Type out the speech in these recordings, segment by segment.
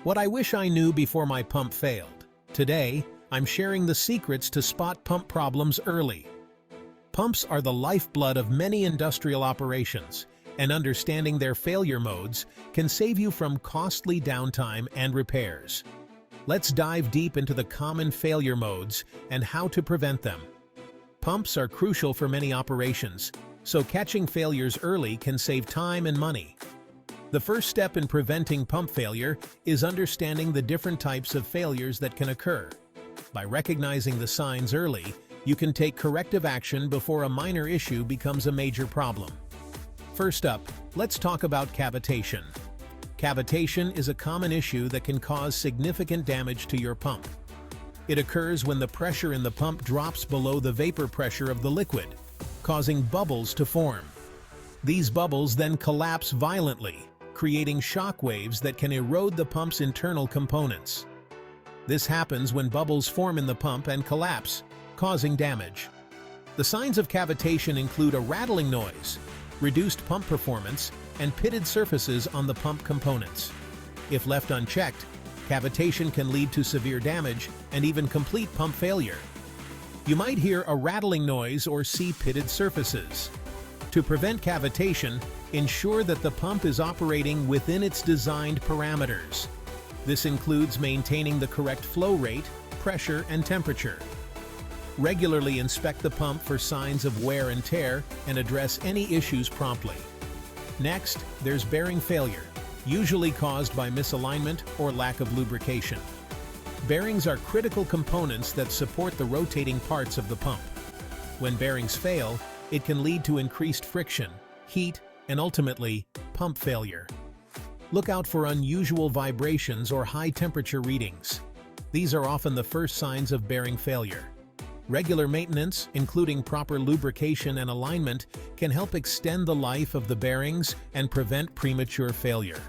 What I wish I knew before my pump failed. Today, I'm sharing the secrets to spot pump problems early. Pumps are the lifeblood of many industrial operations, and understanding their failure modes can save you from costly downtime and repairs. Let's dive deep into the common failure modes and how to prevent them. Pumps are crucial for many operations, so catching failures early can save time and money. The first step in preventing pump failure is understanding the different types of failures that can occur. By recognizing the signs early, you can take corrective action before a minor issue becomes a major problem. First up, let's talk about cavitation. Cavitation is a common issue that can cause significant damage to your pump. It occurs when the pressure in the pump drops below the vapor pressure of the liquid, causing bubbles to form. These bubbles then collapse violently, creating shock waves that can erode the pump's internal components. This happens when bubbles form in the pump and collapse, causing damage. The signs of cavitation include a rattling noise, reduced pump performance, and pitted surfaces on the pump components. If left unchecked, cavitation can lead to severe damage and even complete pump failure. You might hear a rattling noise or see pitted surfaces. To prevent cavitation, ensure that the pump is operating within its designed parameters. This includes maintaining the correct flow rate, pressure, and temperature. Regularly inspect the pump for signs of wear and tear and address any issues promptly. Next, there's bearing failure, usually caused by misalignment or lack of lubrication. Bearings are critical components that support the rotating parts of the pump. When bearings fail, it can lead to increased friction, heat, and ultimately, pump failure. Look out for unusual vibrations or high temperature readings. These are often the first signs of bearing failure. Regular maintenance, including proper lubrication and alignment, can help extend the life of the bearings and prevent premature failure.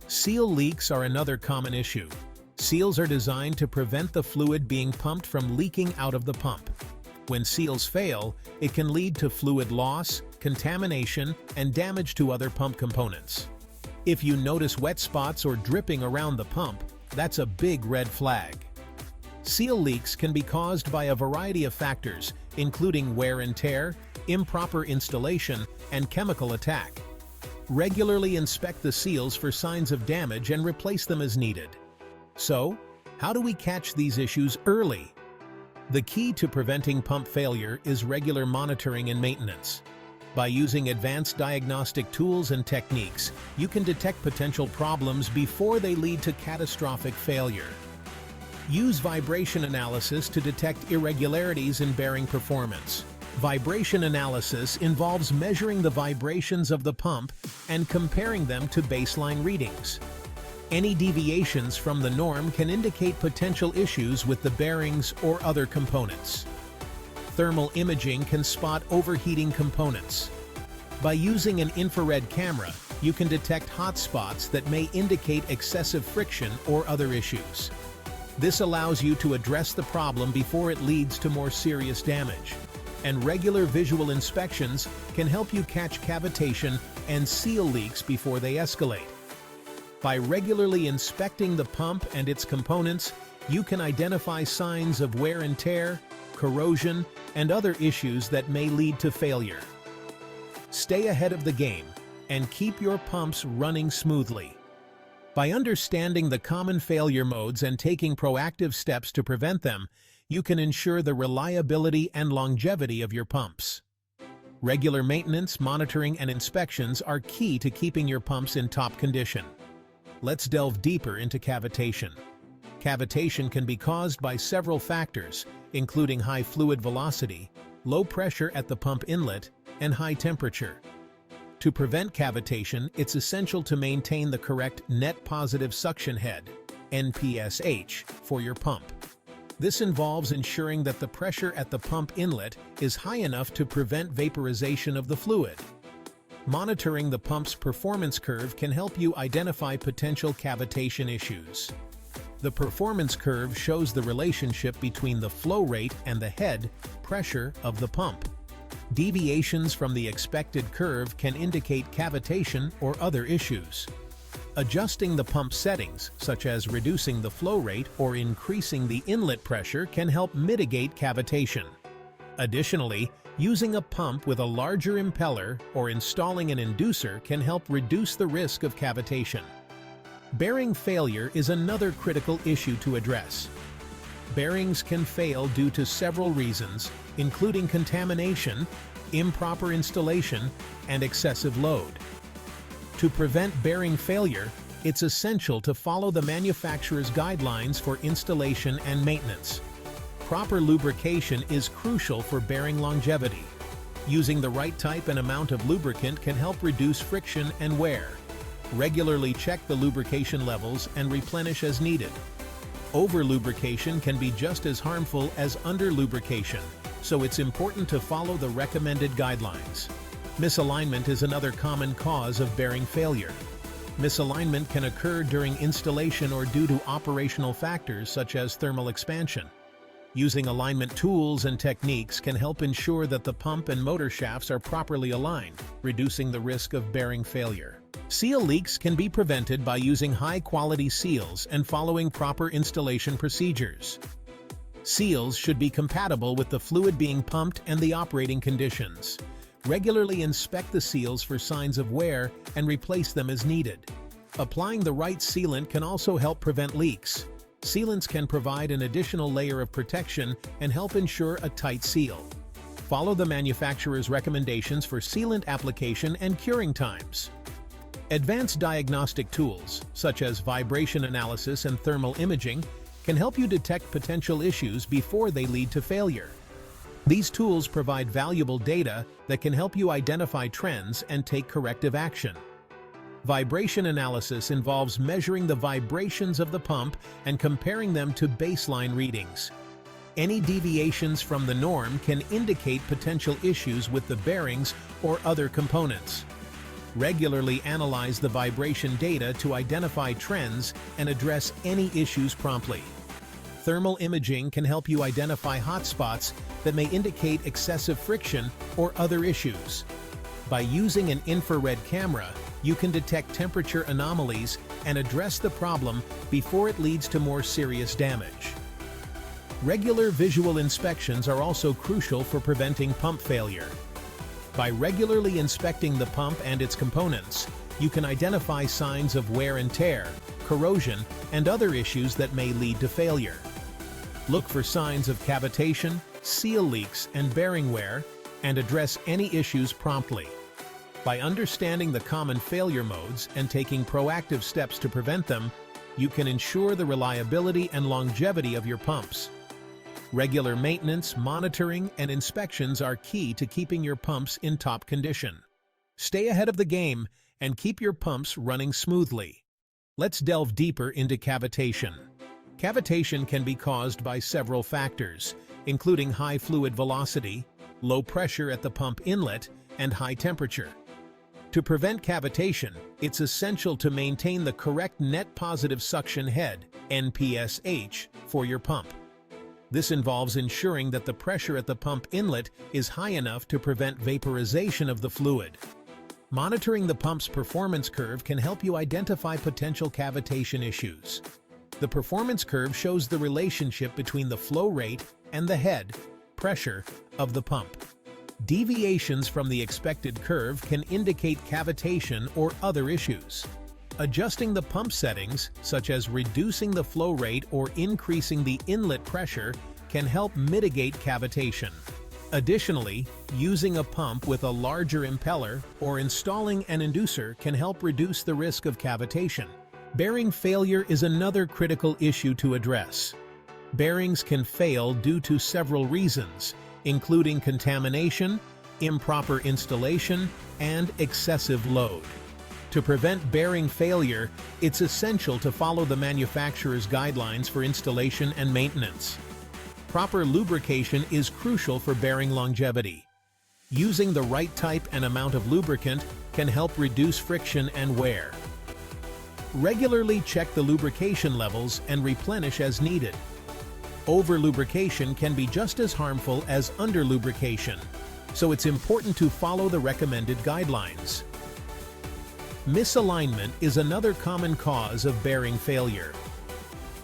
Seal leaks are another common issue. Seals are designed to prevent the fluid being pumped from leaking out of the pump. When seals fail, it can lead to fluid loss, contamination, and damage to other pump components. If you notice wet spots or dripping around the pump, that's a big red flag. Seal leaks can be caused by a variety of factors, including wear and tear, improper installation, and chemical attack. Regularly inspect the seals for signs of damage and replace them as needed. So, how do we catch these issues early? The key to preventing pump failure is regular monitoring and maintenance. By using advanced diagnostic tools and techniques, you can detect potential problems before they lead to catastrophic failure. Use vibration analysis to detect irregularities in bearing performance. Vibration analysis involves measuring the vibrations of the pump and comparing them to baseline readings. Any deviations from the norm can indicate potential issues with the bearings or other components. Thermal imaging can spot overheating components. By using an infrared camera, you can detect hot spots that may indicate excessive friction or other issues. This allows you to address the problem before it leads to more serious damage. And regular visual inspections can help you catch cavitation and seal leaks before they escalate. By regularly inspecting the pump and its components, you can identify signs of wear and tear, corrosion, and other issues that may lead to failure. Stay ahead of the game and keep your pumps running smoothly. By understanding the common failure modes and taking proactive steps to prevent them, you can ensure the reliability and longevity of your pumps. Regular maintenance, monitoring, and inspections are key to keeping your pumps in top condition. Let's delve deeper into cavitation. Cavitation can be caused by several factors, including high fluid velocity, low pressure at the pump inlet, and high temperature. To prevent cavitation, it's essential to maintain the correct net positive suction head, NPSH, for your pump. This involves ensuring that the pressure at the pump inlet is high enough to prevent vaporization of the fluid. Monitoring the pump's performance curve can help you identify potential cavitation issues. The performance curve shows the relationship between the flow rate and the head pressure of the pump. Deviations from the expected curve can indicate cavitation or other issues. Adjusting the pump settings, such as reducing the flow rate or increasing the inlet pressure, can help mitigate cavitation. Additionally, using a pump with a larger impeller or installing an inducer can help reduce the risk of cavitation. Bearing failure is another critical issue to address. Bearings can fail due to several reasons, including contamination, improper installation, and excessive load. To prevent bearing failure, it's essential to follow the manufacturer's guidelines for installation and maintenance. Proper lubrication is crucial for bearing longevity. Using the right type and amount of lubricant can help reduce friction and wear. Regularly check the lubrication levels and replenish as needed. Over-lubrication can be just as harmful as under-lubrication, so it's important to follow the recommended guidelines. Misalignment is another common cause of bearing failure. Misalignment can occur during installation or due to operational factors such as thermal expansion. Using alignment tools and techniques can help ensure that the pump and motor shafts are properly aligned, reducing the risk of bearing failure. Seal leaks can be prevented by using high-quality seals and following proper installation procedures. Seals should be compatible with the fluid being pumped and the operating conditions. Regularly inspect the seals for signs of wear and replace them as needed. Applying the right sealant can also help prevent leaks. Sealants can provide an additional layer of protection and help ensure a tight seal. Follow the manufacturer's recommendations for sealant application and curing times. Advanced diagnostic tools, such as vibration analysis and thermal imaging, can help you detect potential issues before they lead to failure. These tools provide valuable data that can help you identify trends and take corrective action. Vibration analysis involves measuring the vibrations of the pump and comparing them to baseline readings. Any deviations from the norm can indicate potential issues with the bearings or other components. Regularly analyze the vibration data to identify trends and address any issues promptly. Thermal imaging can help you identify hotspots that may indicate excessive friction or other issues. By using an infrared camera, you can detect temperature anomalies and address the problem before it leads to more serious damage. Regular visual inspections are also crucial for preventing pump failure. By regularly inspecting the pump and its components, you can identify signs of wear and tear, corrosion, and other issues that may lead to failure. Look for signs of cavitation, seal leaks, and bearing wear, and address any issues promptly. By understanding the common failure modes and taking proactive steps to prevent them, you can ensure the reliability and longevity of your pumps. Regular maintenance, monitoring, and inspections are key to keeping your pumps in top condition. Stay ahead of the game and keep your pumps running smoothly. Let's delve deeper into cavitation. Cavitation can be caused by several factors, including high fluid velocity, low pressure at the pump inlet, and high temperature. To prevent cavitation, it's essential to maintain the correct net positive suction head, NPSH, for your pump. This involves ensuring that the pressure at the pump inlet is high enough to prevent vaporization of the fluid. Monitoring the pump's performance curve can help you identify potential cavitation issues. The performance curve shows the relationship between the flow rate and the head pressure of the pump. Deviations from the expected curve can indicate cavitation or other issues. Adjusting the pump settings, such as reducing the flow rate or increasing the inlet pressure, can help mitigate cavitation. Additionally, using a pump with a larger impeller or installing an inducer can help reduce the risk of cavitation. Bearing failure is another critical issue to address. Bearings can fail due to several reasons, including contamination, improper installation, and excessive load. To prevent bearing failure, it's essential to follow the manufacturer's guidelines for installation and maintenance. Proper lubrication is crucial for bearing longevity. Using the right type and amount of lubricant can help reduce friction and wear. Regularly check the lubrication levels and replenish as needed. Over-lubrication can be just as harmful as under-lubrication, so it's important to follow the recommended guidelines. Misalignment is another common cause of bearing failure.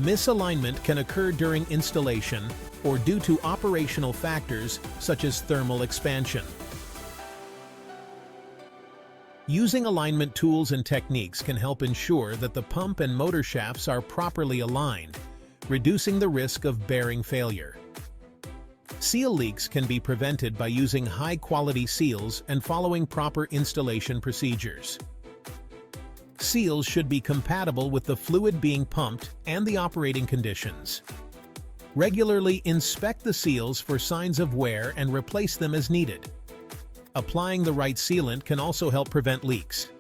Misalignment can occur during installation or due to operational factors such as thermal expansion. Using alignment tools and techniques can help ensure that the pump and motor shafts are properly aligned, reducing the risk of bearing failure. Seal leaks can be prevented by using high-quality seals and following proper installation procedures. Seals should be compatible with the fluid being pumped and the operating conditions. Regularly inspect the seals for signs of wear and replace them as needed. Applying the right sealant can also help prevent leaks.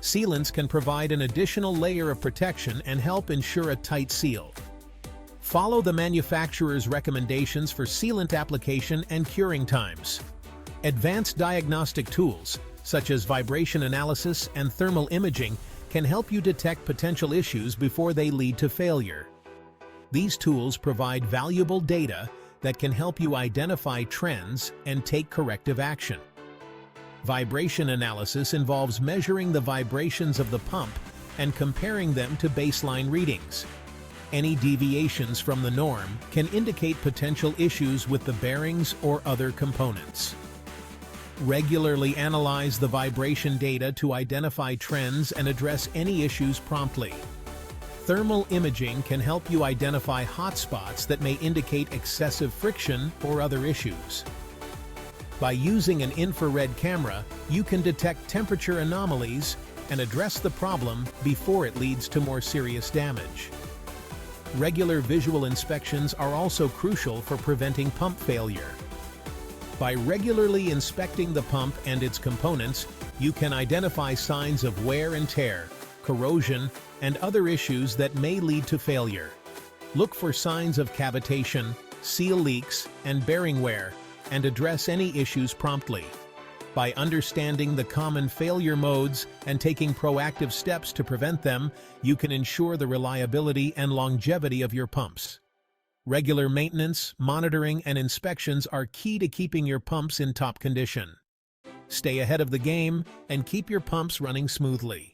Sealants can provide an additional layer of protection and help ensure a tight seal. Follow the manufacturer's recommendations for sealant application and curing times. Advanced diagnostic tools, such as vibration analysis and thermal imaging, can help you detect potential issues before they lead to failure. These tools provide valuable data that can help you identify trends and take corrective action. Vibration analysis involves measuring the vibrations of the pump and comparing them to baseline readings. Any deviations from the norm can indicate potential issues with the bearings or other components. Regularly analyze the vibration data to identify trends and address any issues promptly. Thermal imaging can help you identify hotspots that may indicate excessive friction or other issues. By using an infrared camera, you can detect temperature anomalies and address the problem before it leads to more serious damage. Regular visual inspections are also crucial for preventing pump failure. By regularly inspecting the pump and its components, you can identify signs of wear and tear, corrosion, and other issues that may lead to failure. Look for signs of cavitation, seal leaks, and bearing wear, and address any issues promptly. By understanding the common failure modes and taking proactive steps to prevent them, you can ensure the reliability and longevity of your pumps. Regular maintenance, monitoring, and inspections are key to keeping your pumps in top condition. Stay ahead of the game and keep your pumps running smoothly.